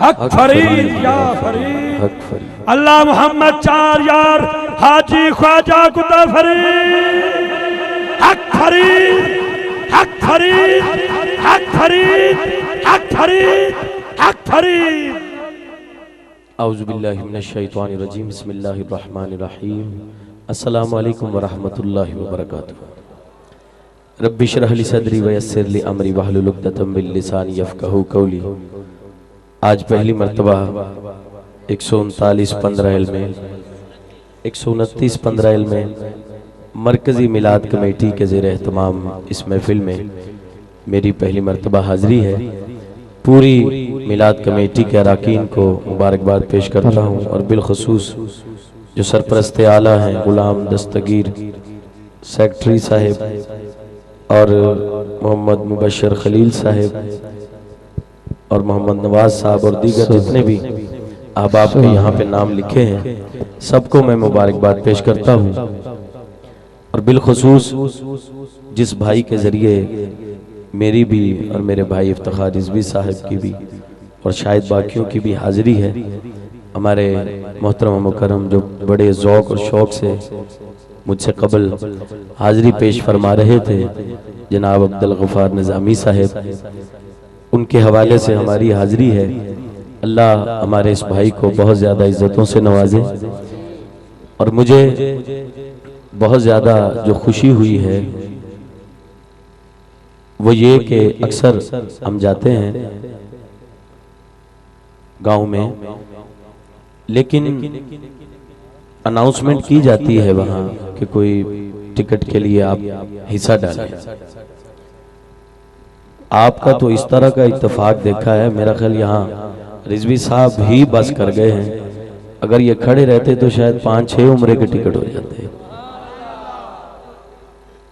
हक फरीद या फरीद, अल्लाह मोहम्मद चार यार हाजी ख्वाजा कुता फरीद, हक फरीद, हक फरीद, हक फरीद, हक फरीद, हक फरीद। औज़ु बिल्लाहि मिनश शैतानिर रजीम, बिस्मिल्लाहिर रहमानिर रहीम। अस्सलामु अलैकुम व रहमतुल्लाहि व बरकातुहू। रब्बि इश्रह ली सदरी व यस्सिर ली अमरी वहलुल उक़दतम मिन लिसानी यफ़क़हू क़ौली। आज पहली मर्तबा 139-15 में 129-15 में मरकज़ी मिलाद कमेटी के ज़ेर एहतमाम इस महफ़िल में मेरी पहली मर्तबा हाज़िरी है। पूरी मिलाद कमेटी के अरकान को मुबारकबाद पेश करता हूँ और बिलखसूस जो सरपरस्त आला हैं गुलाम दस्तगीर सेक्रेटरी साहिब और मोहम्मद मुबशर खलील साहिब और मोहम्मद नवाज साहब और दीगर जितने भी अहबाब के यहाँ पे नाम लिखे हैं सबको मैं मुबारकबाद पेश करता हूँ। और बिलखसूस जिस भाई के ज़रिए मेरी भी और मेरे भाई इफ्तिखार रिजवी साहब की भी और शायद बाकियों की भी हाज़िरी है, हमारे मोहतरम मुकर्रम जो बड़े ज़ौक़ और शौक़ से मुझसे कबल हाज़िरी पेश फरमा रहे थे जनाब अब्दुल गफ़ार निज़ामी साहब, उनके हवाले से हमारी हाज़िरी है। अल्लाह हमारे इस भाई को बहुत ज़्यादा इज़्ज़तों से नवाजे। और मुझे बहुत ज़्यादा जो खुशी हुई है वो ये कि अक्सर हम जाते हैं गांव में, लेकिन अनाउंसमेंट की जाती है वहाँ कि कोई टिकट के लिए आप हिस्सा डालें। आपका तो इस तरह का इत्तेफाक देखा है, मेरा ख्याल यहाँ रिजवी साहब ही बस कर गए हैं। अगर ये खड़े रहते तो शायद 5-6 उम्रे के टिकट हो जाते।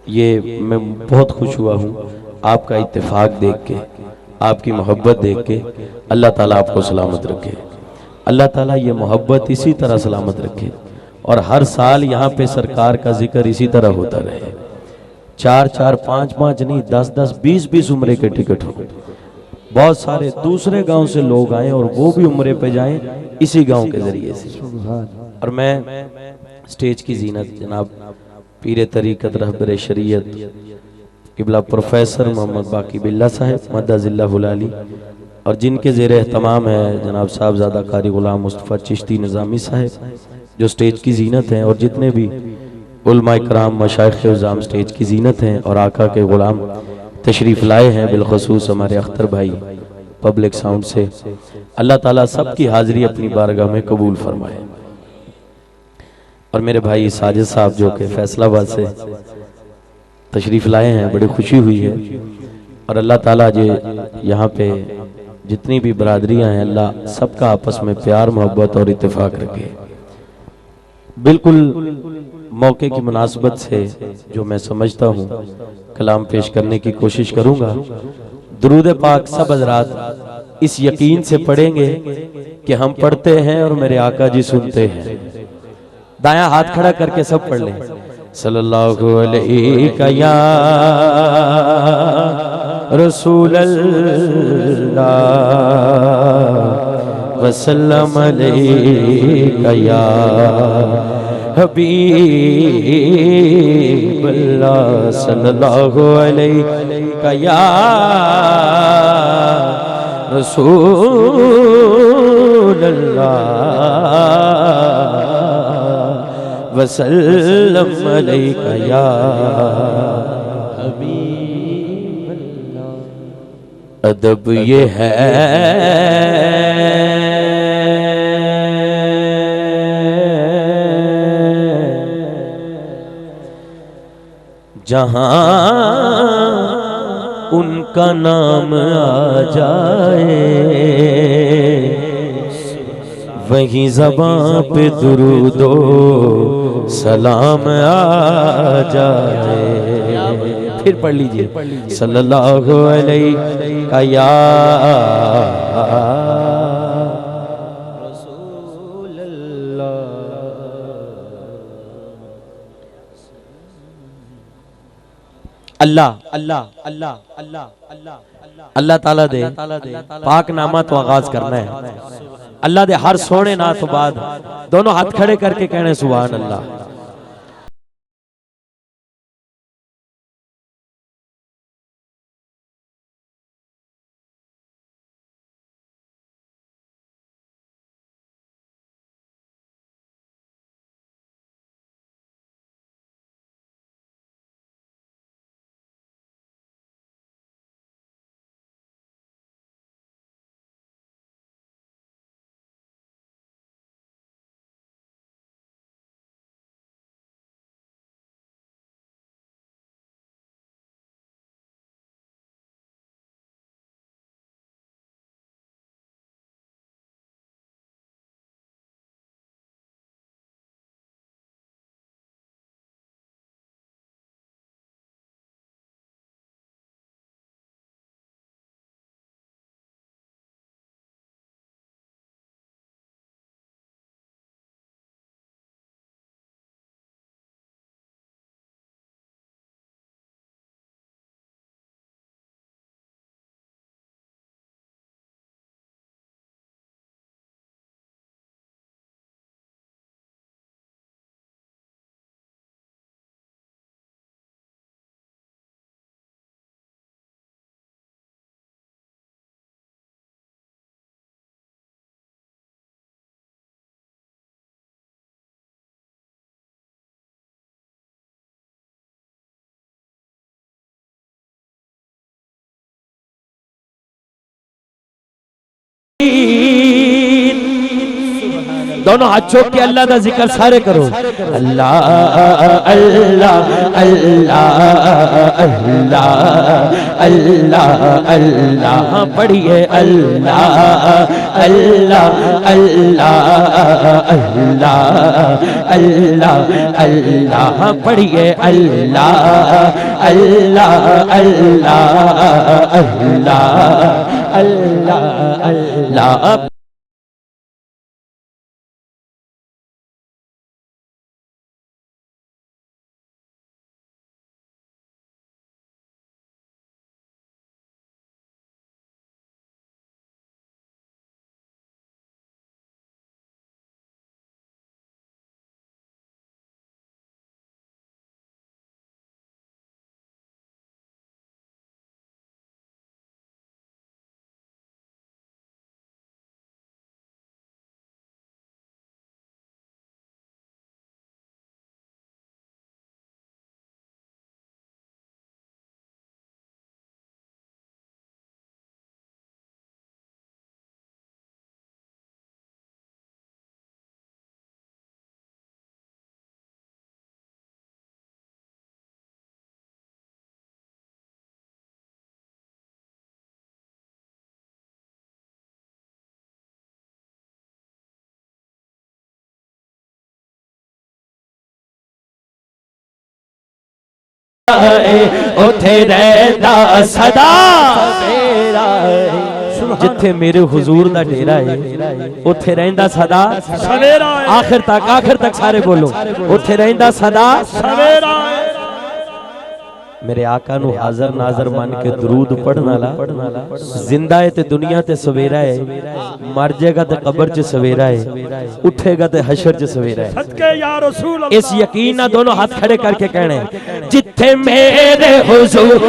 ये मैं बहुत खुश हुआ हूँ आपका इत्तेफाक देख के, आपकी मोहब्बत देख के। अल्लाह ताला आपको सलामत रखे, अल्लाह ताला ये मोहब्बत इसी तरह सलामत रखे और हर साल यहाँ पे सरकार का जिक्र इसी तरह होता रहे। 4-4, 5-5 नहीं, 10-10, 20-20 उम्रे के टिकट हो। बहुत सारे दूसरे गांव से लोग आए और वो भी उम्रे पे जाएं इसी गांव के जरिए से। और मैं स्टेज की जीनत जनाब पीर तरीक़त रहबर शरीयत किबला प्रोफेसर मोहम्मद बाकी बिल्ला साहब मद्दज़िल्लाहुल आली और जिनके ज़ेर एहतमाम है जनाब साहबजादा कारी गुलाम मुस्तफ़ा चिश्ती निज़ामी साहब जो स्टेज की जीनत हैं, और जितने भी उलमा इकराम मशाइख़ उज़ाम स्टेज की जीनत हैं और आका के गुलाम तशरीफ़ लाए हैं, बिलखसूस हमारे अख्तर भाई पब्लिक साउंड से। अल्लाह ताला सबकी हाज़िरी अपनी बारगाह में कबूल फरमाए। और मेरे भाई साजिद साहब जो कि फैसलाबाद से तशरीफ़ लाए हैं, बड़ी खुशी हुई है। और अल्लाह ताला जो यहाँ पे जितनी भी बरादरियाँ हैं अल्लाह सबका आपस में प्यार मोहब्बत और इत्तेफाक रखे। बिल्कुल मौके की मुनासबत से जो मैं समझता हूँ कलाम पेश करने की कोशिश करूँगा। दुरूद पाक सब हज़रात इस यकीन से पढ़ेंगे कि हम पढ़ते हैं और मेरे आका जी सुनते हैं। दायां हाथ खड़ा करके सब पढ़ लें। सल्लल्लाहु अलैहि या रसूल अल्लाह वसल्लम अलैका या हबीब अल्लाह सल्लल्लाहु अलैका या रसूल अल्लाह वसल्लम अलैका या हबीब अल्लाह। अदब ये है जहाँ उनका नाम आ जाए वहीं ज़बां पे दुरूदो सलाम आ जाए। फिर पढ़ लीजिए सल्लल्लाहु अलैहि या रसूल अल्लाह। अल्लाह अल्लाह अल्लाह अल्लाह अल्लाह ताला दे पाक नामा तो आगाज करना है। अल्लाह दे हर सोने ना तो बाद दोनों हाथ खड़े करके कहने सुभान अल्लाह। दोनों हाथ चौक के अल्लाह का जिक्र सारे करो। अल्लाह अल्लाह अल्लाह अल्लाह अल्लाह अल्लाह पढ़िए अल्लाह अल्लाह अल्लाह अल्लाह अल्लाह अल्लाह पढ़िए अल्लाह अल्लाह अल्लाह अल्लाह अल्लाह अल्लाह। उथे रहंदा सदा जिथे मेरे हुजूर दा डेरा है उथे रहंदा सदा सवेरा। आखिर तक सारे बोलो उथे रहंदा सदा सवेरा। मेरे आका नु हाजर नाजर मान के दरूद पढ़ना ला जिंदा है ते दुनिया ते सवेरा है, मर जाएगा ते कब्र च सवेरा है, उठेगा ते हशर च सवेरा है। सदके या रसूल अल्लाह। इस यकीन ना दोनों हाथ खड़े करके कहने जिथे मेरे हुजूर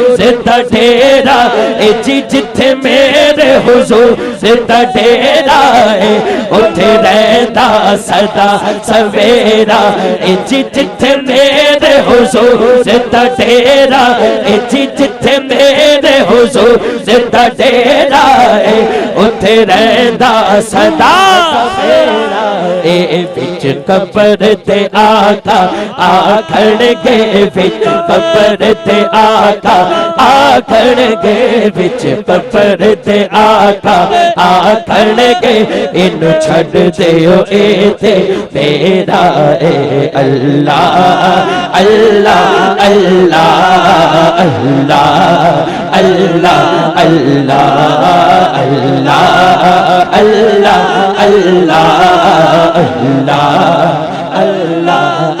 दा डेरा ए जी जिथे मेरे हुजूर दा डेरा है उथे रहंदा सदा सवेरा ए जी जिथे मेरे हुजूर दा डेरा जिथे मेरे हुजूर दा डेरा है उथे रहंदा सदा सवेरा। ए विच कब्र ते आका आखणगे विच कब्र ते आका आखणगे विच कब्र ते आका आखणगे इनु छड़ दियो ए ते मेरा ए अल्लाह अल्लाह अल्लाह अल्लाह अल्लाह अल्लाह अल्लाह अल्लाह अल्लाह अल्लाह अल्लाह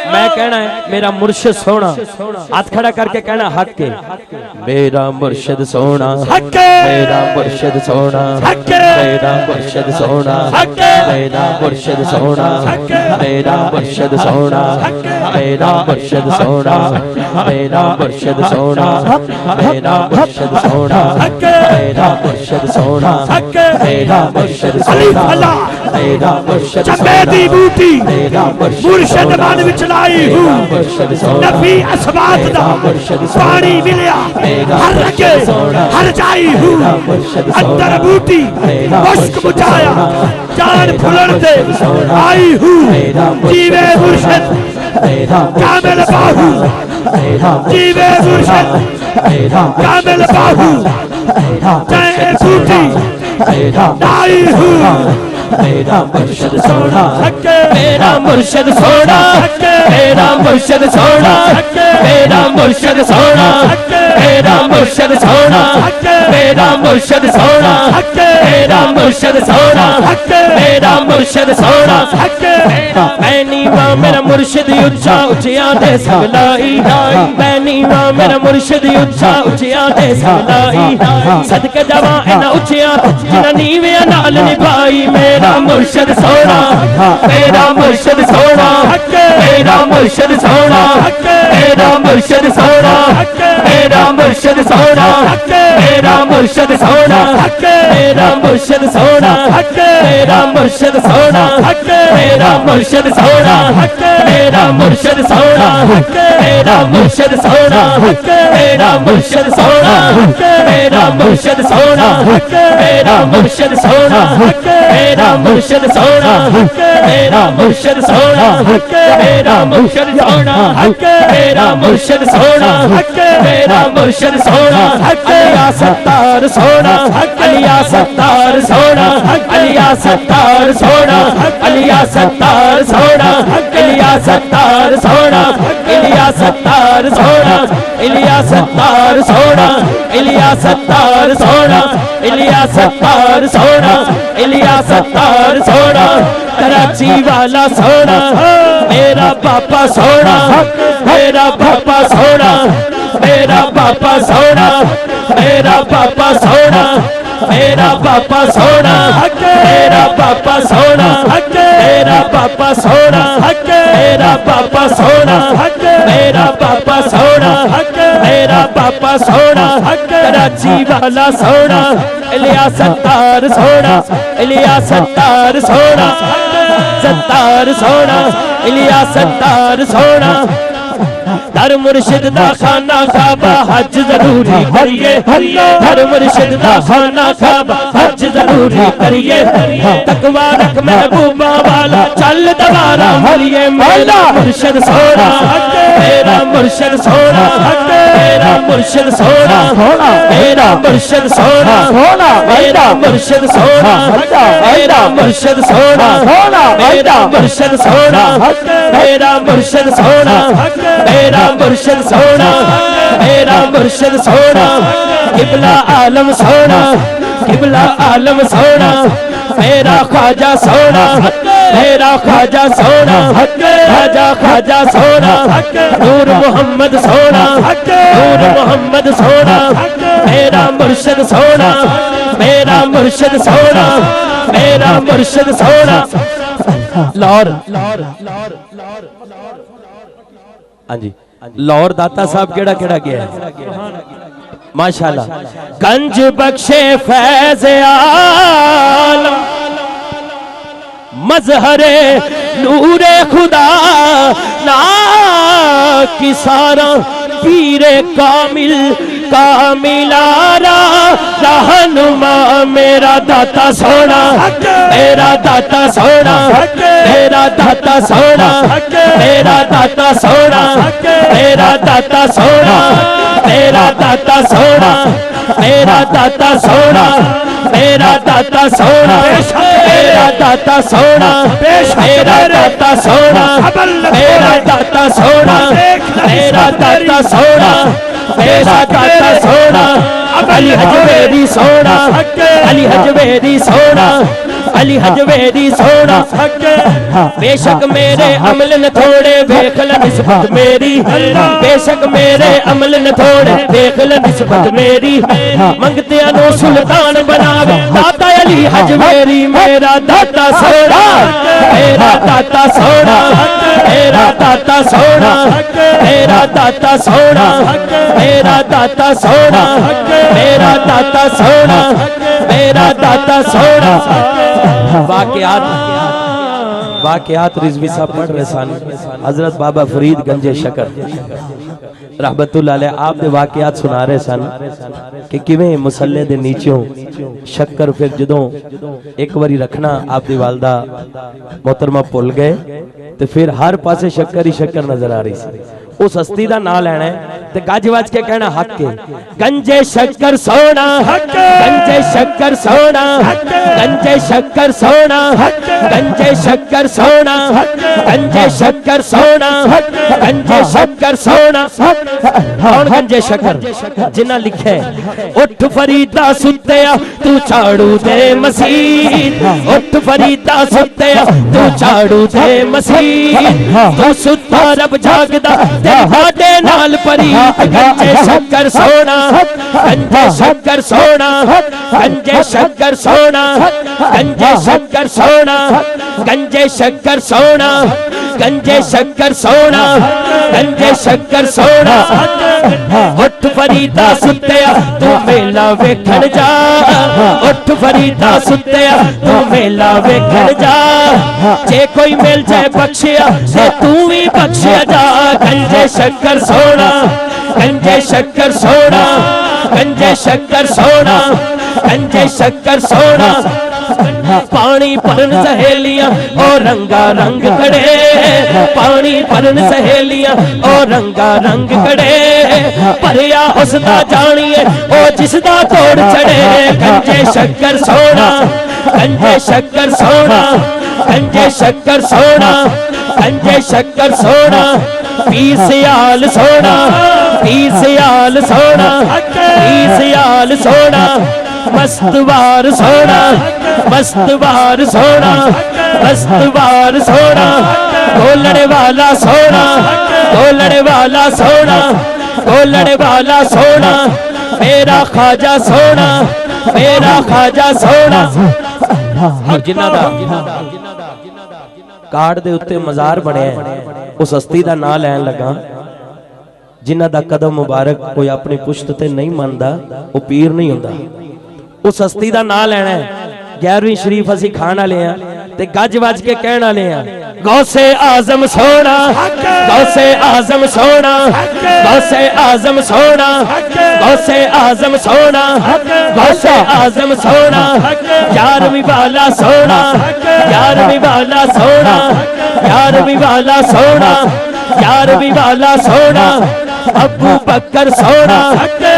मैं कहना है मेरा मुर्शिद सोना, हाथ खड़ा करके कहना हक के, मेरा मुर्शिद सोना, हक के, मेरा मुर्शिद सोना, हक के, मेरा मुर्शिद सोना, हक के, मेरा मुर्शिद सोना, हक के, मेरा मुर्शिद सोना, मेरा मुर्शिद सोना, मेरा मुर्शिद सोना, मेरा मुर्शिद सोना, हक के, मेरा मुर्शिद सोना, हक के, मेरा मुर्शिद अली सोना, फला मेरा मुर्शिद चंबेदी बूटी मेरा मुर्शिद मन विच लाई हूं, नबी असबात दा पानी मिलिया हर रगे हर जाई हूं, अंदर बूटी मुश्क बुझाया जान फुलन दे आई हूं, जीवे मुर्शिद कामिल बाहू, जीवे मुर्शिद कामिल बाहू, जय बूटी आई हूं, मेरा मुर्शिद सोना, मेरा मुर्शिद सोना, मेरा मुर्शिद सोना, मेरा मुर्शिद सोना, मेरा मुर्शिद सोना, मेरा मुर्शिद सोना, मेरा मुर्शिद सोना, मेरा मुर्शिद सोना, मैं नीवा मेरा मुर्शिद उच्चा उचिया दे सगलाई, मैं नीवा मेरा मुर्शिद उच्चा उचिया दे सगलाई, सदके जावा इना उचिया जिना नीवे नाल निभाई, मेरा मुर्शिद सोना, मेरा मुर्शिद सोना, मेरा मुर्शिद सोना, मेरा मुर्शिद सोना, मेरा मुर्शिद सोना, मेरा मुर्शिद सोना, मेरा मुर्शिद सोना, मेरा मुर्शिद सोना, मेरा मुर्शिद सोना, मेरा मुर्शिद सोना, मेरा मुर्शिद सोना, मेरा मुर्शिद सोना, मेरा मुर्शिद सोना, मेरा मुर्शिद सोना, मेरा मुर्शिद सोना, मेरा मुर्शिद सोना, मेरा मुर्शिद सोना, मेरा मुर्शिद सोना, मेरा मुर्शिद सोना, अलिया सत्तार सोना, अलिया सत्तार सोना, अलिया सत्तार सोना, अलिया सत्तार सोना, अलिया सत्तार सोना, अलिया सत्तार सोना, अलिया सत्तार सोना, अलिया सत्तार सोना, अलिया सत्तार सोना, अलिया सत्तार सोना, कराची वाला सोना, मेरा पापा सोना, मेरा पापा सोना, मेरा पापा सोना, मेरा पापा सोना, मेरा पापा सोना, मेरा पापा सोना, मेरा पापा सोना, मेरा पापा सोना, मेरा पापा सोना, मेरा पापा सोना, कराची वाला सोना, इलिया सत्तार सोना, इलिया सत्तार सोना, सत्तार सोना, इलिया सत्तार सोना, हर मुर्शिद दा खाना काबा हज जरूरी करिए, हर मुर्शिद दा खाना काबा हज जरूरी करिए, तकवा रख महबूबा वाला चल दवारा हलिए, मेरा मुर्शिद सोना, मेरा मुर्शिद सोना, मेरा मुर्शिद सोना, मेरा मुर्शिद सोना, मेरा मुर्शिद सोना, मेरा मुर्शिद सोना, मेरा मुर्शिद सोना, मेरा मुर्शिद सोना, मेरा मुर्शिद सोना, मेरा मुर्शिद सोना, किबला आलम सोना, किबला आलम सोना, मेरा ख्वाजा सोना, मेरा ख्वाजा सोना, ख्वाजा ख्वाजा सोना, नूर मोहम्मद सोना, नूर मोहम्मद सोना, मेरा मुर्शिद सोना, मेरा मुर्शिद सोना, मेरा मुर्शिद सोना, लाहौर हाँ जी लाहौर दाता साहब केड़ा केड़ा गया है माशाल्लाह, गंज बख्शे फैज आलम, मजहरे नूरे खुदा ना की सारा, पीरे कामिल कामिलारा रहनुमा, मेरा दाता सोना, मेरा दाता सोना, मेरा दाता सोना, मेरा दाता सोना, मेरा दाता सोना, मेरा दाता सोना, मेरा दाता सोना, मेरा दाता सोना, मेरा दाता सोना, मेरा दाता सोना, मेरा दाता सोना, मेरा दाता सोना, मेरा दाता सोना, अली हजवेरी सोना, अली हजवेरी सोना, अली हजवेरी सोना। बेशक मेरे अमल न थोड़े देख ल निस्बत मेरी, बेशक मेरे अमल न थोड़े देख ल निस्बत मेरी। मंगतियां नो सुल्तान बनावे दाता अली हजवेरी, मेरा दाता सोना, मेरा दाता सोना, मेरा दाता सोना, मेरा दाता सोना, मेरा दाता सोना, मेरा दाता सोना, मेरा दाता सोना। वाक़यात रिजवी साहब पढ़ रहे सन, हजरत बाबा फरीद गंजे शकर रहमतुल्लाह अलैह आप दे वाक़यात सुना रहे सन कि किवें मुसल्ले दे नीचों शक्कर फिर जदों एक बारी रखना आप दी वालदा मोहतरमा भुल गए ते फिर हर पासे शक्कर ही शक्कर नजर आ रही सी। उस हस्ती दा नाम लेना है ते गज वज के कहना हक है। गंजे शक्कर सोना, गंजे शक्कर सोना, गंजे शक्कर सोना, गंजे शक्कर सोना, गंजे शक्कर सोना, गंजे शक्कर सोना। कौन गंजे शक्कर? जिन्ना लिखे उठ फरीदा सुत्या तू झाड़ू दे मसीह, उठ फरीदा सुत्या तू झाड़ू दे मसीह, तू सुता रब जागदा हाडे नाल परी। गंजे शक्कर सोना, गंजे शक्कर सोना, गंजे शक्कर सोना, गंजे शक्कर सोना, गंजे शक्कर सोना, गंजे शक्कर सोना, गंजे शक्कर सोना। उठ फरीदा सुत्या तू मेला वेखण जा, उठ फरीदा सुत्या तू मेला वेखण जा, जे कोई मिल जाए बख्शिया से तू भी बख्शिया जा। गंजे शक्कर सोना, गंजे शक्कर सोना, गंजे शक्कर सोना, गंजे शक्कर सोना। पानी भरन सहेलियां और रंगा रंग खड़े, पानी भरन सहेलियां और रंगा रंग खड़े, भरिया उसदा जानिए ओ जिसदा तोड़ चढ़े। गंजे शक्कर सोना, गंजे शक्कर सोना, गंजे शक्कर सोना, गंजे शक्कर सोना। पीर सियाल सोना, पीर सियाल सोना, पीर सियाल सोना। मस्तवार सोना, मस्तवार सोना, मस्तवार सोना। गोलने वाला सोना, गोलने वाला सोना, गोलने वाला सोना। मेरा ख्वाजा सोना, मेरा ख्वाजा सोना। और जिन्ना दा कार्ड दे उत्ते मजार बने उस हस्ती दा नाम लैन लगा, जिन्ना दा कदम मुबारक कोई अपनी पुश्त ते नहीं मानदा वो पीर नहीं हुंदा। उस हस्ती दा नाम लेना है। 11वीं शरीफ असी खान वाले हैं ते गज वज के कहण वाले हैं। गौसे आजम सोना, गौसे आजम सोना, गौसे आजम सोना, गौसे आजम सोना, गौसे आजम सोना। 11वीं वाला सोना, 11वीं वाला सोना, 11वीं वाला सोना, 11वीं वाला सोना। अबू बकर सोना,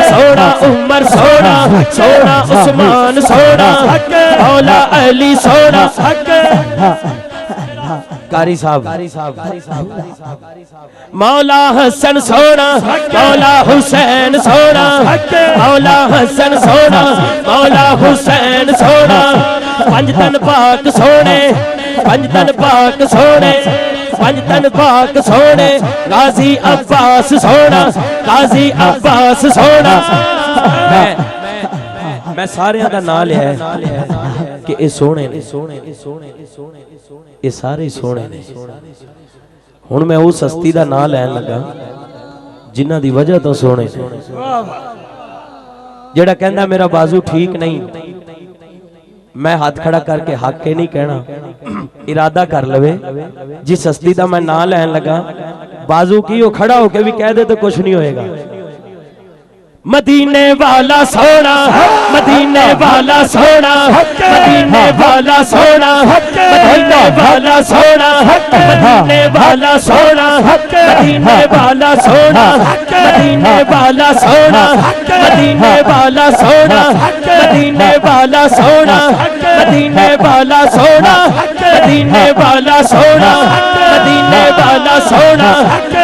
सोना उमर सोना, सोना उस्मान सोना, मौला अली सोना। कारी साहब मौला हसन सोना, मौला हुसैन सोना, मौला हसन सोना, मौला हुसैन सोना। पंजतन पाक सोने, पंजतन पाक सोने, पंजतन पाक सोने। गाजी अब्बास सोना, गाजी अब्बास सोना। मैं सारे दा नाम लिया है कि ये सोने ने, ये सारे सोने ने। हुण मैं उस हस्ती दा नाम लैन लगा जिन्हां दी वजह तो सोने ने। जेड़ा कहंदा मेरा बाजू ठीक नहीं, मैं हाथ खड़ा करके हक के नहीं कहना, इरादा कर लवे। जिस हस्ती दा मैं नाम लैन लगा बाजू की वो खड़ा होके भी कह दे तो कुछ नहीं होएगा। मदीने वाला सोना, मदीने वाला सोना, मदीने वाला सोना, मदीने वाला सोना, मदीने वाला सोना, मदीने वाला सोना, मदीने वाला सोना, मदीने वाला सोना, मदीने वाला सोना, मदीने वाला सोना, मदीने वाला सोना, मदीने वाला सोना,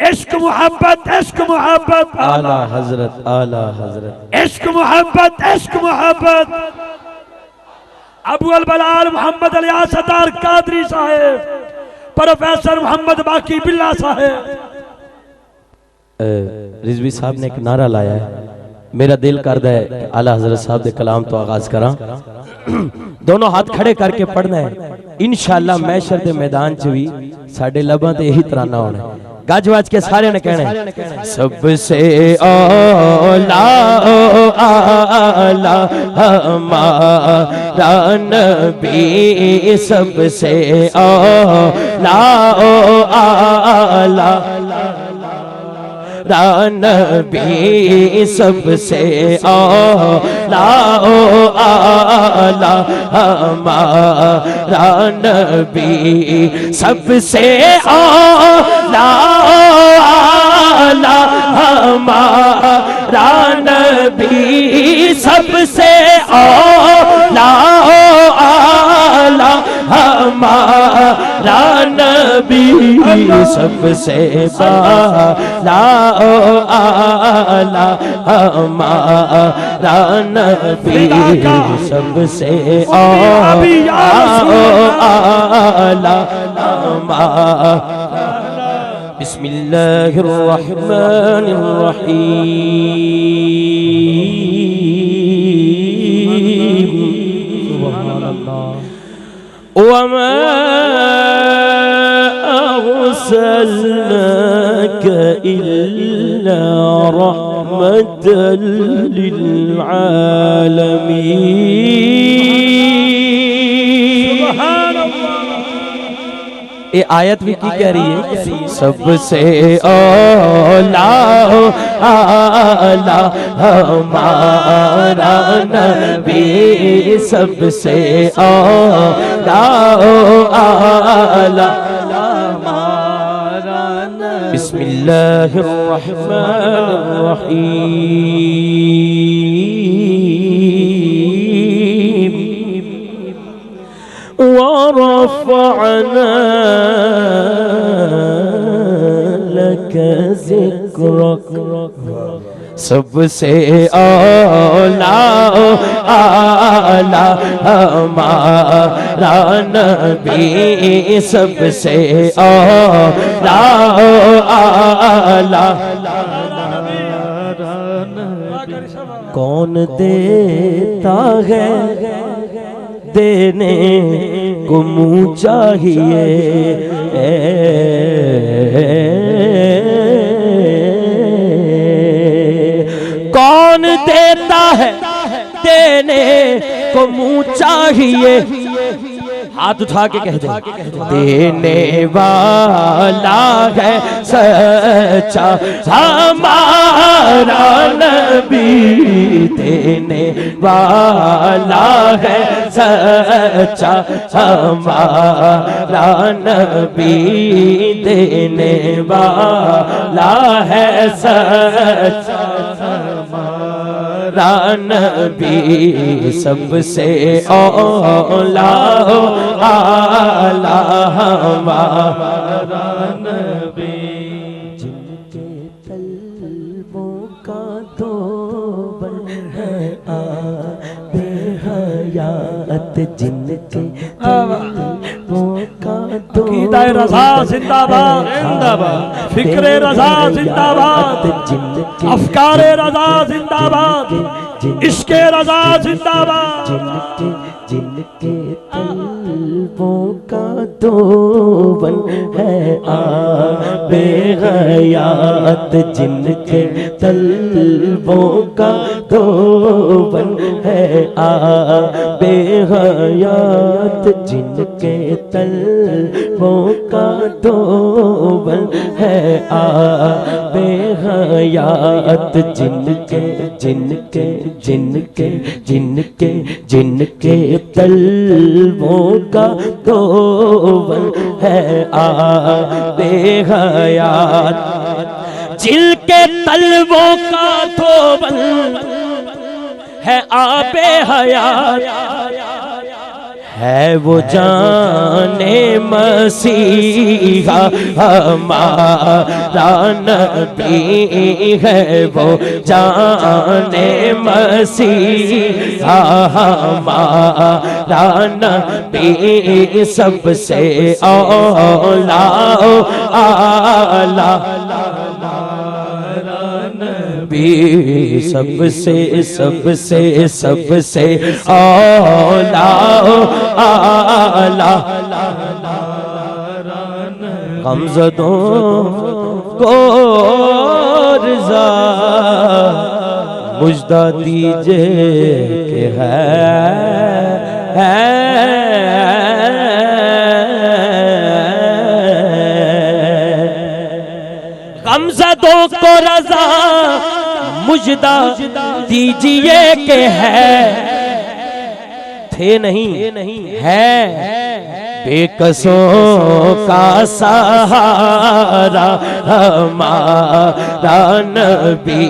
इश्क मोहब्बत इश्क मोहब्बत आला हजरत आला हजरत इश्क मोहब्बत इश्क मोहब्बत। अबू अल बलाल मोहम्मद अली सत्तार कादरी साहेब, प्रोफेसर मोहम्मद बाकी बिल्ला साहेब। रिजवी साहब ने एक नारा लाया है, मेरा दिल करदा है आला हजरत साहब दे कलाम तो आगाज करा। दोनों हाथ खड़े करके पढ़ना है, इंशाअल्लाह मैशर दे मैदान च भी साडे लबां ते यही तराना होना है। गज वज के सारे ने कहना है, सबसे औला आला हमारा नबी, सबसे औला आला नबी, सबसे औला आला हमारा नबी, सबसे औला आला हमारा नबी, सबसे औला आला हमारा नबी, सबसे बाला आला हमारा नबी, सबसे आला हमारा। बिस्मिल्लाहिर्रहमानिर्रहीम। वमा अर्सलनाक इल्ला रहमतल लिल आलमीन। ये आयत भी की कह रही है, सबसे औला आला हमारा नबी, सबसे औला आला हमारा नबी। बिस्मिल्लाहिर्रहमानिर्रहीम। वरफ़अना लक ज़िक्रक, सबसे औला आला हमारा नबी, सबसे औला आला। कौन देता है देने को मुँह चाहिए, कौन देता है देने को मुँह चाहिए। हाथ उठा के कह दे, देने वाला है सच्चा हमारा नबी, देने वाला है सच्चा हमारा नबी, देने वाला है सच्चा हमारा नबी, सबसे औला आला हमारा नबी। जिनके तलबों का तोबन है आबे हयात, जिनके तलबों का अक़ीदा रज़ा जिंदाबाद जिंदाबाद, फिक्रे रज़ा जिंदाबाद, अफ़कारे रज़ा जिंदाबाद, इश्क़े रज़ा जिंदाबाद। जिनके तलबों का तोबन है आबे हयात, जिनके तलबों का तोबन है आबे हयात, जिनके तलबों का तोबन है आबे हयात, जिनके जिनके जिनके जिनके जिनके तलबों का तोबन है आबे हयात, जिनके तलबों का तोबन है आबे हयात, है वो जाने मसीहा हमारा नबी है वो जाने मसीहा हमारा नबी सबसे औला आला नबी सबसे सबसे सबसे औला आला गमज़दों को रज़ा मुजदा दीजिए कि है गमज़दों को रज़ा मुजदा दीजिए के है थे नहीं है बेकसों का सहारा हमारा नबी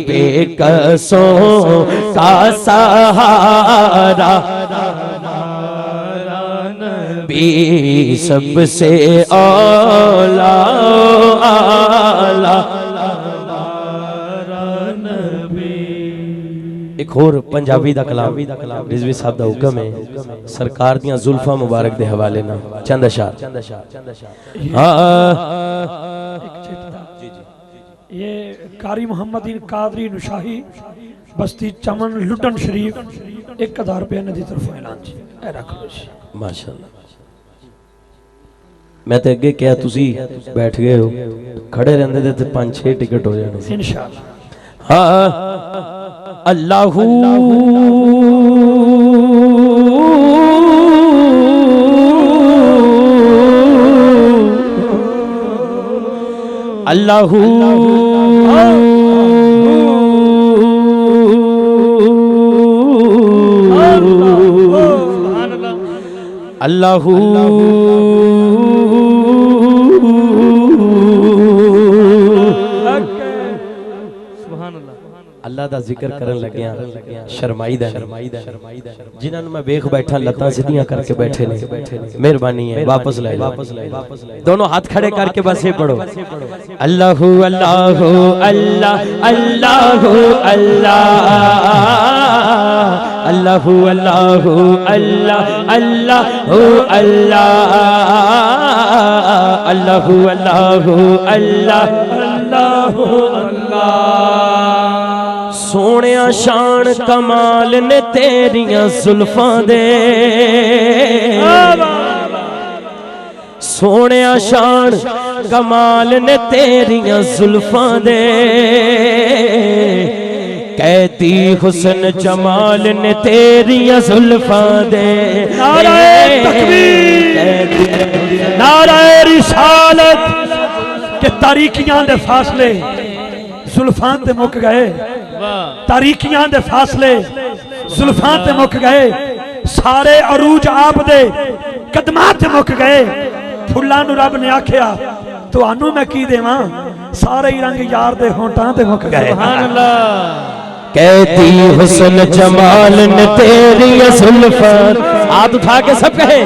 बेकसों का सहारा नबी सबसे औला आला एक होर पंजाबी दा कलाम रिजवी साहब दा हुक्म है सरकार दियां जुल्फा मुबारक दे हवाले ना चंद अशार ये कारी मोहम्मदीन कादरी नुशाही बस्ती चमन लुटन शरीफ 1000 रुपया ने दी तरफ ऐलान जी ए रख लो जी माशाअल्लाह मैं तो अगे क्या तुसी बैठ गए हो खड़े रहंदे ते 5-6 टिकट हो जाने इंशाअल्लाह हाँ अल्लाहू अल्लाहू अल्लाहू अल्लाह दा जिक्र करन लग्या शर्माई दा जिन्हां नु मैं वेख बैठा लत्तां सीधियां करके बैठे ने मेहरबानी है वापस ले दोनों हाथ खड़े करके बस ये पढ़ो अल्लाहू अल्लाहू अल्लाह अल्लाहू अल्लाह अल्लाहू अल्लाहू अल्लाह अल्लाहू अल्लाह अल्लाहू अल्लाहू अल्लाह अल्लाहू अल्लाह सोनिया शान कमाल ने तेरियां जुल्फां दे सोनिया शान कमाल ने तेरियां जुल्फां दे कहती हुस्न जमाल ने तेरियां जुल्फां दे नारे तकबीर नारे रिसालत के तारीकियां दे फासले जुल्फां ते मुक गए तारीकियां दे फासले जुल्फां ते मुक गए सारे अरूज आप दे कदमां ते मुक गए फुल्लां नू रब ने आख्या तुहानू मैं की देवां सारे ही रंग यार दे होंठां ते मुक गए सुभान अल्लाह कहती हुस्न जमाल ने तेरी जुल्फां हाथ उठा के सब कहे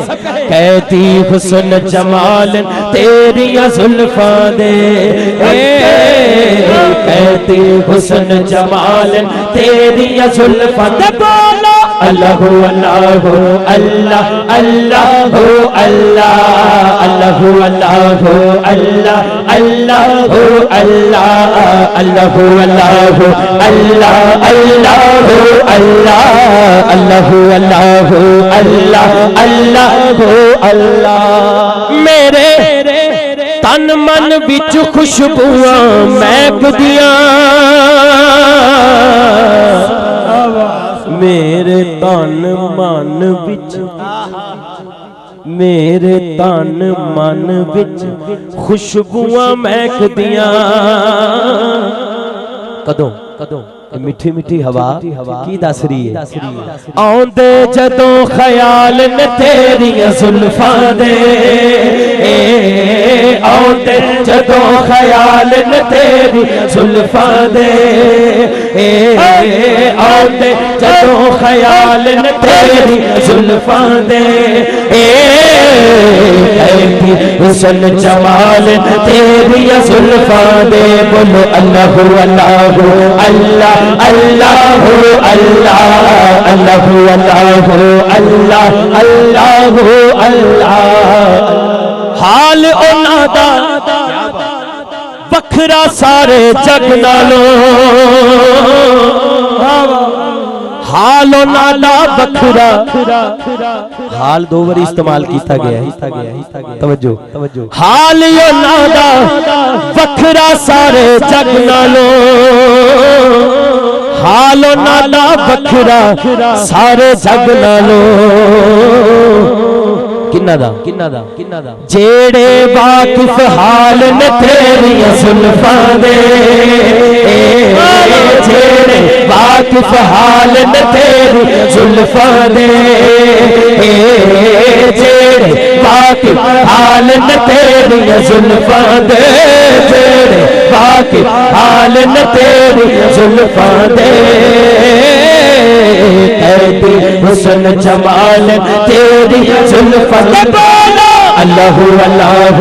कहती हुस्न जमाल तेरी जुल्फां दे कहती हुस्न जमाल तेरी जुल्फां दे बोलो अल्लाहू अल्लाहू अल्लाह अल्लाहू अल्लाह अल्लाहू अल्लाहू अल्लाह अल्लाहू अल्लाह अल्लाहू अल्लाहू अल्लाह अल्लाहू अल्लाह अल्लाहू अल्लाहू अल्लाह अल्लाहू अल्लाह मेरे तन मन बिच खुशबुआं महकदियां मेरे तन मन बिच मेरे तन मन बिच खुशबुआं महकदियां कदों कदों मिठी मिठी हवा की दस रही है आउंदे जदों ख्याल न तेरियां जुल्फां दे आउंदे जदों ख्याल न तेरी जुल्फां दे आउंदे जदों ख्याल न तेरी जुल्फां दे हुसन जमाल तेरी जुल्फां दे बोलो अल्लाह अल्लाह अल्लाह अल्लाह अल्लाह अल्लाह अल्लाह अल्लाह अल्लाह हाल उन्हां दा वखरा सारे जग नालों हाल नाला बखरा हाल दो बार इस्तेमाल किया गया है तवज्जो हाल नाला बखरा सारे जग नालो हाल नाला बखरा सारे जग नालो किन्ना दा जेड़े वाकिफ हाल न तेरियां जुल्फां दे जेड़े वाकिफ हाल न तेरी जुल्फां दे जेड़े वाकिफ हाल न तेरियां जुल्फां दे जेड़े वाकिफ हाल न तेरी जुल्फां दे हुसन जमाल तेरी जुल्फां बोलो अल्लाह अल्लाह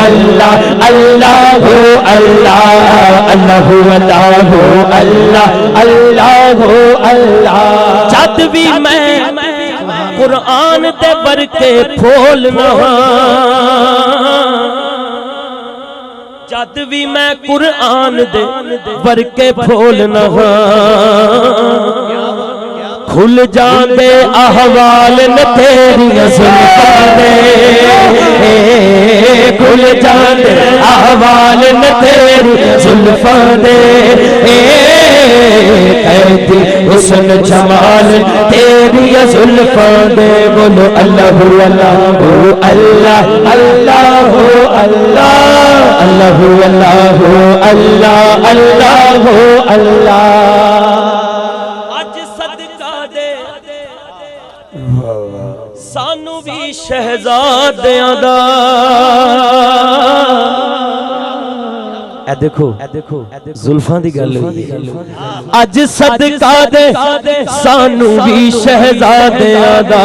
अल्लाह अल्लाह अल्लाह अल्लाह अल्लाह अल्लाह अल्लाह जद भी मैं कुरान दे बरके फोलना जद भी मैं कुरान दे बरके फोलना खुल जांदे अहवाल न तेरियां जुल्फां दे खुल जांदे अहवाल न तेरी जुल्फां दे कहती हुस्न जमाल तेरियां जुल्फां दे बोलो अल्लाह अल्लाह अल्लाह अल्लाह अल्लाह अल्लाह अल्लाह अल्लाह अल्लाह सानू भी शहजादियां दा देखो जुल्फां दी गल अज सदका दे सानू भी शहजादियां दा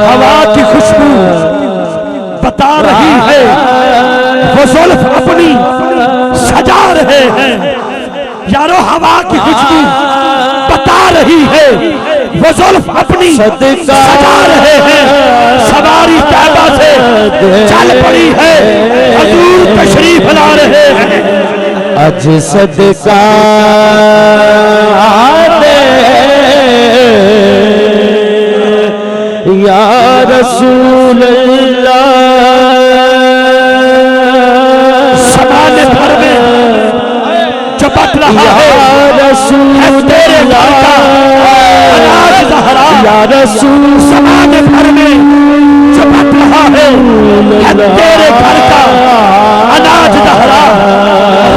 हवा की खुशबू बता रही है वो जुल्फ अपनी सजा रहे हैं यारो हवा की खुशबू बता रही है वो जुल्फ अपनी सजा रहे हैं सवारी तैबा से चल पड़ी है हजूर तशरीफ ला रहे हैं अज सदका दे या रसूल अल्लाह समाने भर में जो बत रहा है रसूल तेरे घर का अनाज ज़हरा या रसूल समाने भर में जो बत रहा है तेरे घर का अनाज ज़हरा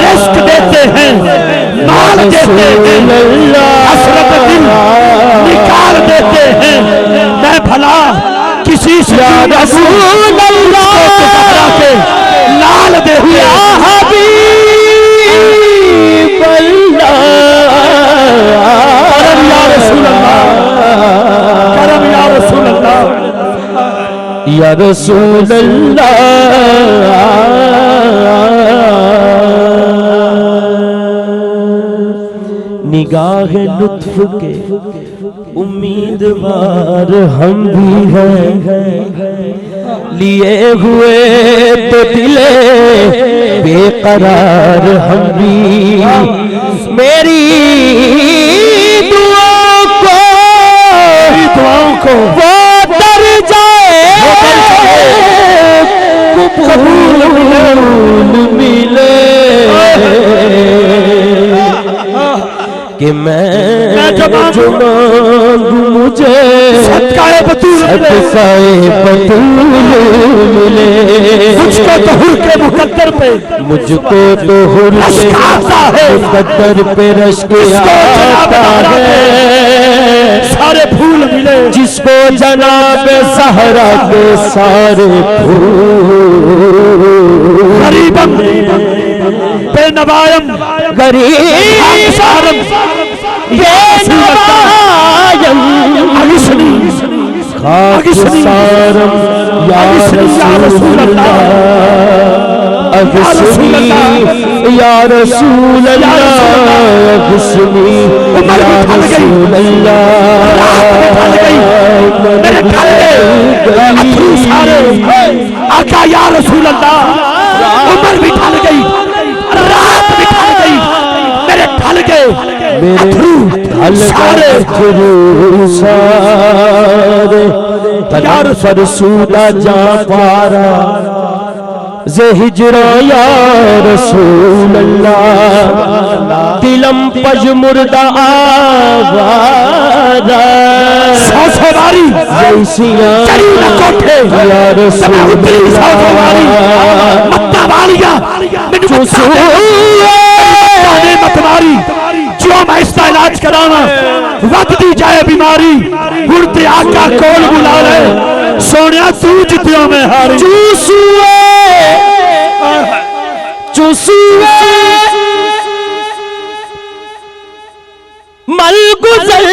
रिस्क देते हैं माल देते हैं हसरत दिल निकाल देते हैं मैं भला किसी से रसूल अल्लाह के लाल दे हुए या रसूल अल्लाह निगाह लुत्फ के उम्मीदवार हम भी हैं लिए हुए तो दिले बेकरार हम भी मेरी दुआओं को वो तर जाए कबूल मिले कि मैं जो मांगू मुझे सदकाए बतूल मिले। मुझको तो हुर के मुकद्दर पे, मुझको तो हुर के मुकद्दर पे रश्क आता है। सारे फूल मिले जिसको जनाब ज़हरा के सारे फूल। गरीबम बेनवायम गरीब सारम बेनवायम अगिसनी खाकसारम या रसूल अल्लाह। अगिसनी या रसूल अल्लाह। अगिसनी या रसूल अल्लाह। आका या रसूल अल्लाह। उम्र भी ढल गई, रात भी ढल गई, मेरे ढल गए मेरे ढल सारे फरसूदा जा पारा जे हिजरा या रसूल अल्लाह। दिलम पज मुर्दा आवारा सवारी जैसियां कोठे या रसूल मतवारी जो मैं इसका इलाज कराना वक्त दी जाए बीमारी। गुरते आका कोल बुला ले सोनिया तू जितियों में हारी। चूसुए मल गुजर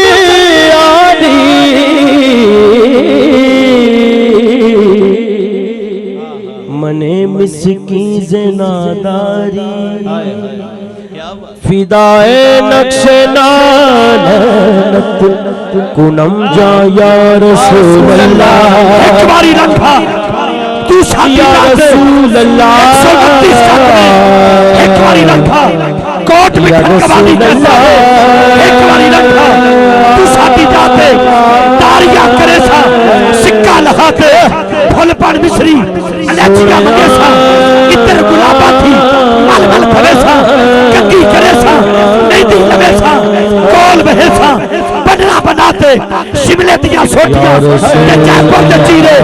मने मिसकी ज़नादारी फिदाए नक्शे नानत कुनम जा या रसूल अल्लाह। एक बारी रखा तू या रसूल अल्लाह। एक बारी रखा कोट में खटकवाली करता है। एक बारी रखा तू साथी जाते तारिया करे सा सिक्का लगाते फुल पर मिश्री अलैचिया मंगे सा इधर गुलाबा थी मल मल करे सा कंगी करे सा नहीं दी लगे सा कोल बहे सा बदला बनाते शिमले दिया सोटियां ते जयपुर दे चीरे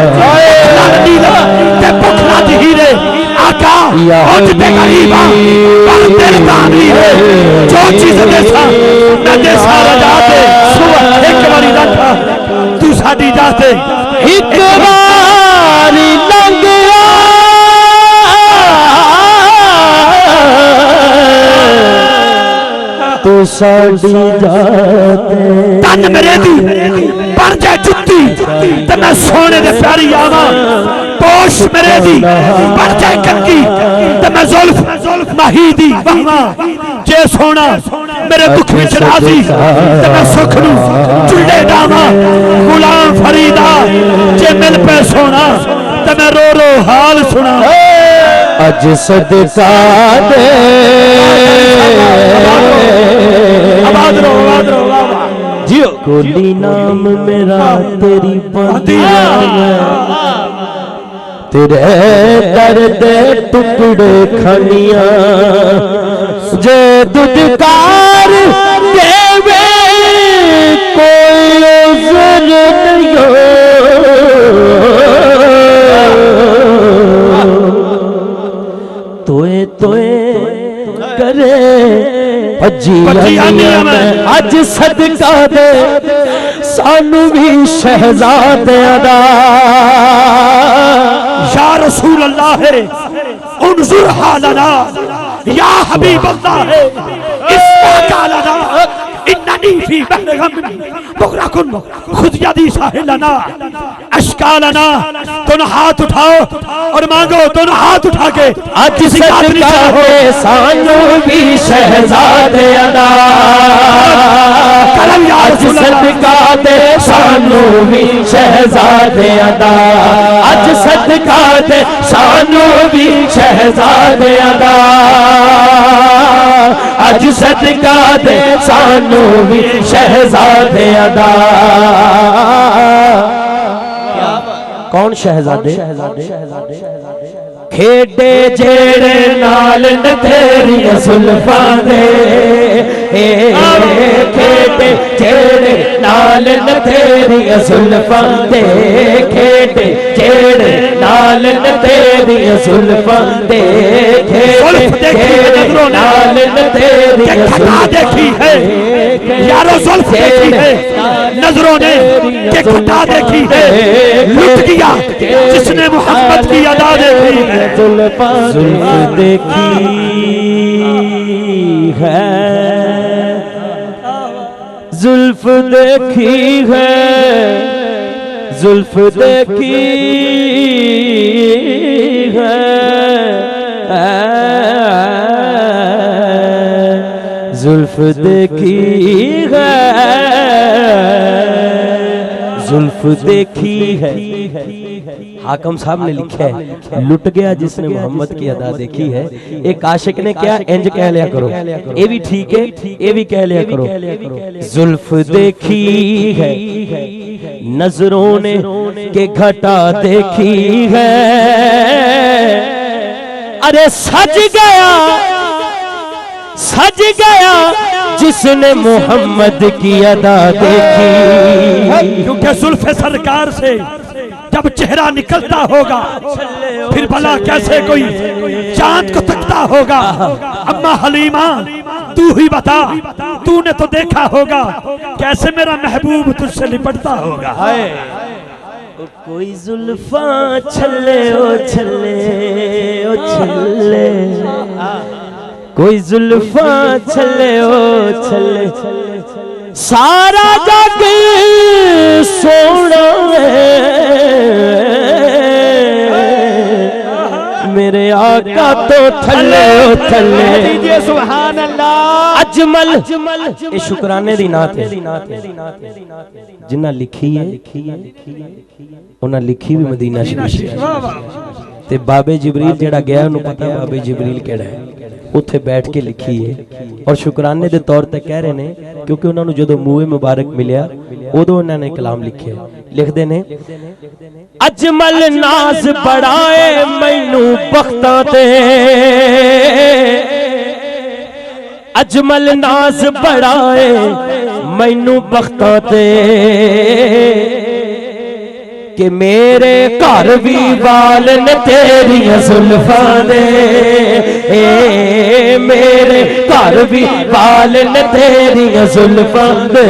लाल नीला ते पुखला दी हीरे। आका उठ ते गरीबा पर तेरे दानी है जो चीज देसा मैं देसा रजाते। एक बारी रखा तू साडी जाते एक बारी लंग तो साडी जाते। तन मेरे दी पर जाए जुत्ती ते मैं सोने दे प्यारी आवा। पोश मेरे दी पर जाए कंगी ते मैं जुल्फ माही दी वहमा। जे सोना मेरे दुख विच राजी ते मैं सुख नू चुल्ले डावा। गुलाम फरीदा जे मिल पे सोना ते मैं रो रो हाल सुना। अज सदका दे आबाद रहो जियो कोली नाम मेरा तेरी बंदिया तेरे दर्द टुकड़े खनिया जे दुदकार देवे कोई उज़र नहीं तोए तोए करे भजिया में अज सदका दे सानू भी शहजादियां दा। या रसूल अल्लाह है उन्जुर हालना या हबीब अल्लाह है इसका कालना इन्ननी फी बहरगम मुगरकुन खुद यदी साहिलना अशकालना। दोनों हाथ उठाओ और मांगो दोनों हाथ उठा के अज सदका दे सानू भी शहजादियां दा। अज सदका दे सानू भी शहजादियां दा। अज सदका दे सानू भी शहजादियां दा। अज सदका दे सानू भी शहजादियां दा। कौन शहजादे? खेडे जेड़े नाल तेरियां सुल्फां दे खेटे जेड़े नाल न तेरियां जुल्फां दे, खेटे जेड़े नाल न तेरियां जुल्फां दे, खेटे जेड़े नाल न तेरियां जुल्फां देखी है यारो, जुल्फ देखी है नजरों ने, के खटा देखी है, लुट गया जिसने मोहब्बत की अदा देखी है। जुल्फ देखी है, जुल्फ देखी है, जुल्फ देखी है, जुल्फ देखी है, जुल्फ देखी है। हाकम साहब ने लिखा है, लुट गया जिसने मोहम्मद की अदा देखी है। एक आशिक ने क्या इंज कह लिया करो, ये भी ठीक है, ये भी कह लिया करो। जुल्फ देखी है, नजरों ने के घटा देखी है, अरे सज गया जिसने मोहम्मद की अदा देखी। क्योंकि जुल्फ सरकार से जब चेहरा निकलता होगा फिर भला कैसे कोई चांद को तकता होगा। अम्मा हलीमा तू ही बता, तूने तो देखा होगा कैसे मेरा महबूब तुझसे लिपटता होगा। कोई जुल्फा छल्ले ओ छल्ले ओ छल्ले, कोई जुल्फा छल्ले ओ छल्ले, सारा जग सोना है मेरे आका तो थल्ले ओ थल्ले। सुभान अल्लाह। अजमल ये शुक्राने दी नात है, जिन्ना लिखी है उन्हें लिखी भी मदीना शरीफ ते बाबे जिबरील जेड़ा गया उन्हें पता बाबे जिबरील केड़ा है, उत्थे बैठ के लिखी है। और शुक्राने दे तौर ते कह रहे ने क्योंकि उन्होंने जो मूए मुबारक मिलिया उदों उन्होंने कलाम लिखे, लिखते ने अजमल नाज बढ़ाए मैनू बख्तां ते, अजमल नाज बढ़ाए मैनू बख्तां ते, कि मेरे घर भी बाल न तेरियां जुल्फां दे, मेरे घर भी बाल न तेरियां जुल्फां दे,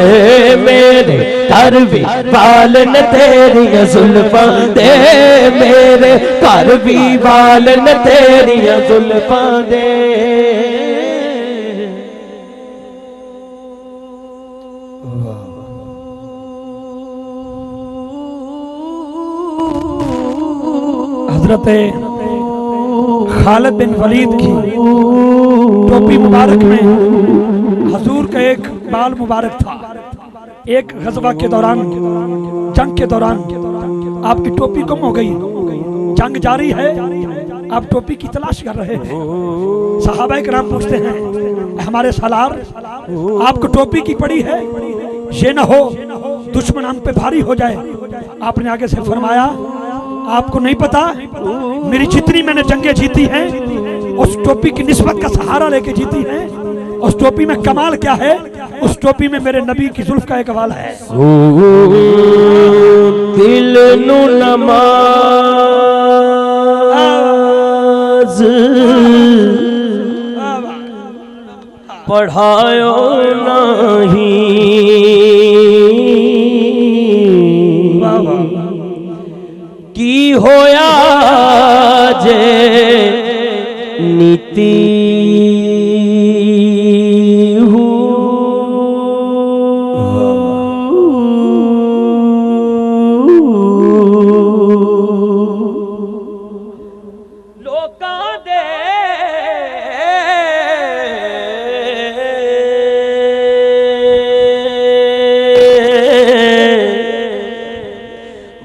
मेरे घर भी बाल न तेरियां जुल्फां दे, मेरे घर भी बाल न तेरियां जुल्फां दे। हजरत खालिद बिन वलीद की टोपी मुबारक में हजूर का एक बाल मुबारक था। एक गज़वा के दौरान, जंग के दौरान आपकी टोपी गुम हो गई, जंग जारी है, आप टोपी की तलाश कर रहे हैं। सहाबा किराम पूछते हैं हमारे सालार आपको टोपी की पड़ी है, ये न हो दुश्मन हम पे भारी हो जाए। आपने आगे से फरमाया आपको नहीं पता मेरी जितनी मैंने जंगें जीती हैं उस टोपी की निस्बत का सहारा लेके जीती हैं। उस टोपी में कमाल क्या है, उस टोपी में मेरे नबी की जुल्फ का एक हवाला है। दिल नु नमाज पढ़ायो नहीं, की होया जे नीति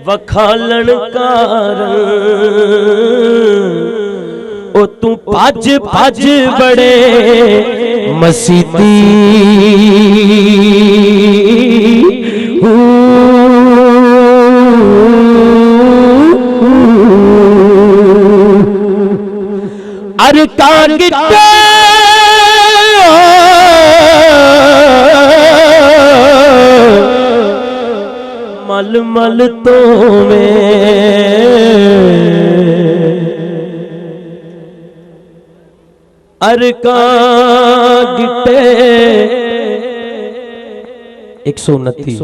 वखालन कारण ओ तू भज भज बड़े मसीती अर कांगिटे मल मल तो में अरका गिटे 129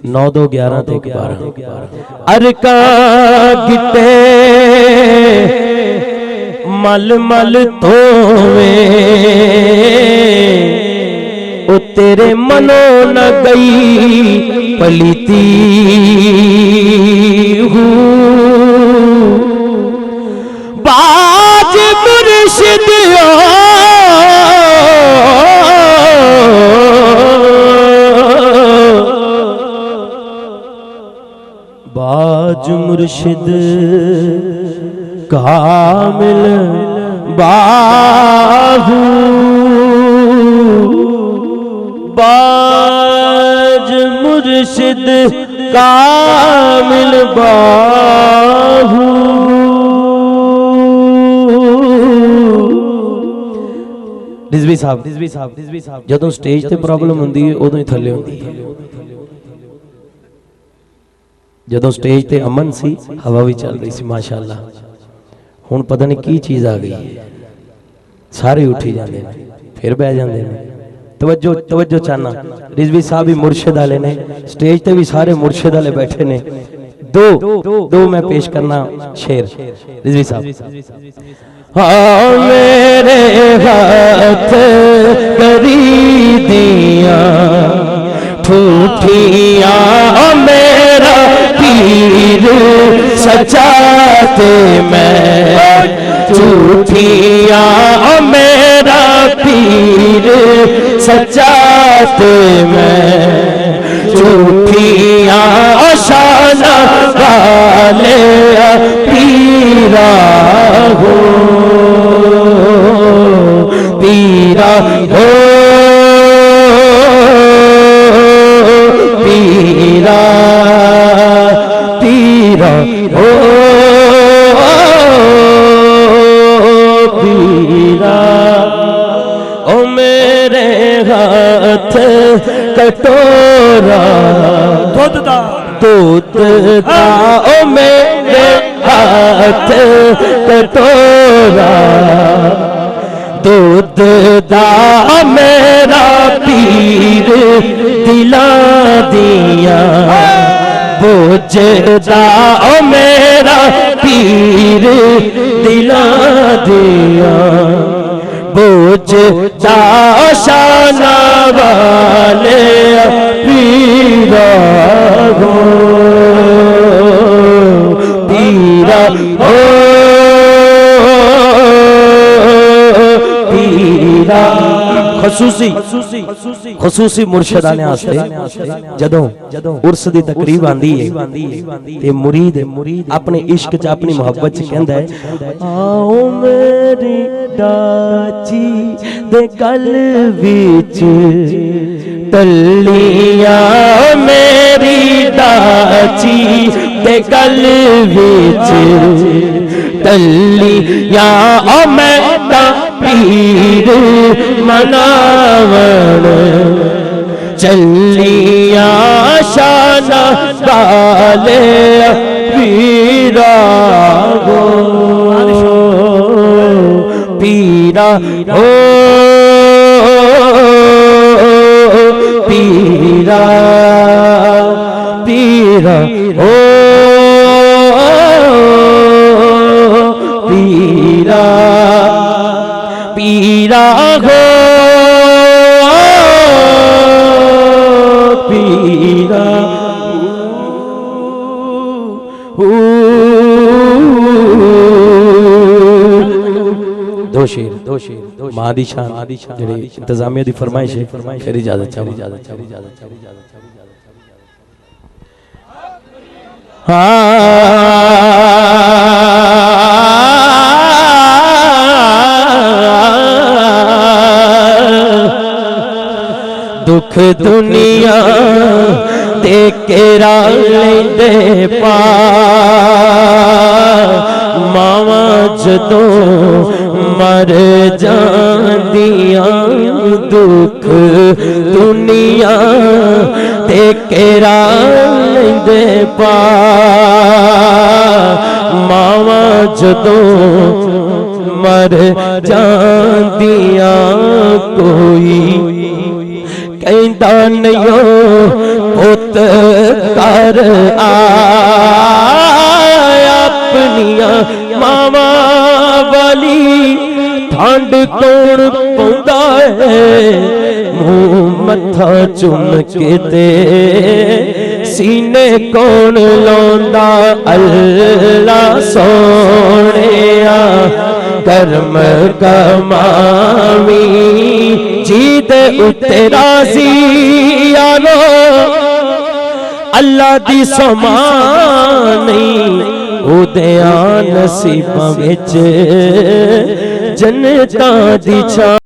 9 2 11 ते 12 अरका गिटे मल मल धोवे ओ तेरे मनो न गई पलीती बाज मुर्शिद बाज मुर्शिद कामिल बाहू बाज मुर्शिद कामिल बाहू रिजवी साहब जदों स्टेज ते प्रॉब्लम हुंदी है उदों ही थल्ले हुंदी है जदों स्टेज ते अमन सी हवा भी चल रही सी माशाअल्लाह हुण पता नहीं की चीज आ गई है सारे उठी जाते हैं फिर बह जाते हैं तवज्जो तवज्जो चाहना रिजवी साहब भी मुर्शिद वाले ने स्टेज ते भी सारे मुर्शिद वाले बैठे ने दो मैं पेश करना शेर रिजवी साहब हाँ मेरे हाथ करी दिया ठूठिया मेरा पीर सचाते मैं झूठिया मेरा पीर सचाते मैं झूठिया शाना वाले पीरा हो पीरा हो पीरा पीरा हो पीरा ओ मेरे हाथ कटोरा दूध दा ओ मेरे हाथ कटोरा दूध दा मेरा पीर दिला दिया बोझदा ओ मेरा पीर दिला दिया बोझदा शाना वाले पीरा हो पीरा हो पीरा खसूसी मुर्शिदाने आस्ते जदों उर्स दी तकरीब आंदी है ते मुरीद अपने इश्क च अपनी मोहब्बत च कहंदा है आओ मेरी डाची दे गल विच टल्लियां मेरी डाची दे गल विच टल्लियां मैं पीर मनावन चलिया शाना वाले पीरा हो पीरा हो पीरा पीरा हो पीरा पीरा हो पीरा दो शेर मादिशा जेड़ी इंतजामिया दी फरमाइश है फिर इजाजत दुख दुनिया दे केरा लेंदे पा मावा जदों मर जांदियां दुख दुनिया ते केरा लैंदे पा मावा जदों मर जांदियां कोई कहंदा नहीं पुत कर आ अपनियां मावा वाली ठंड कौन पौंदा है मुंह मत्था चुम के ते सीने कौन लौंदा अल्लाह सोनिया कर्म कमावी जीत उत्ते राजी आलो अल्लाह दी समानी उदया नसीबां विच जन्नतां दी छां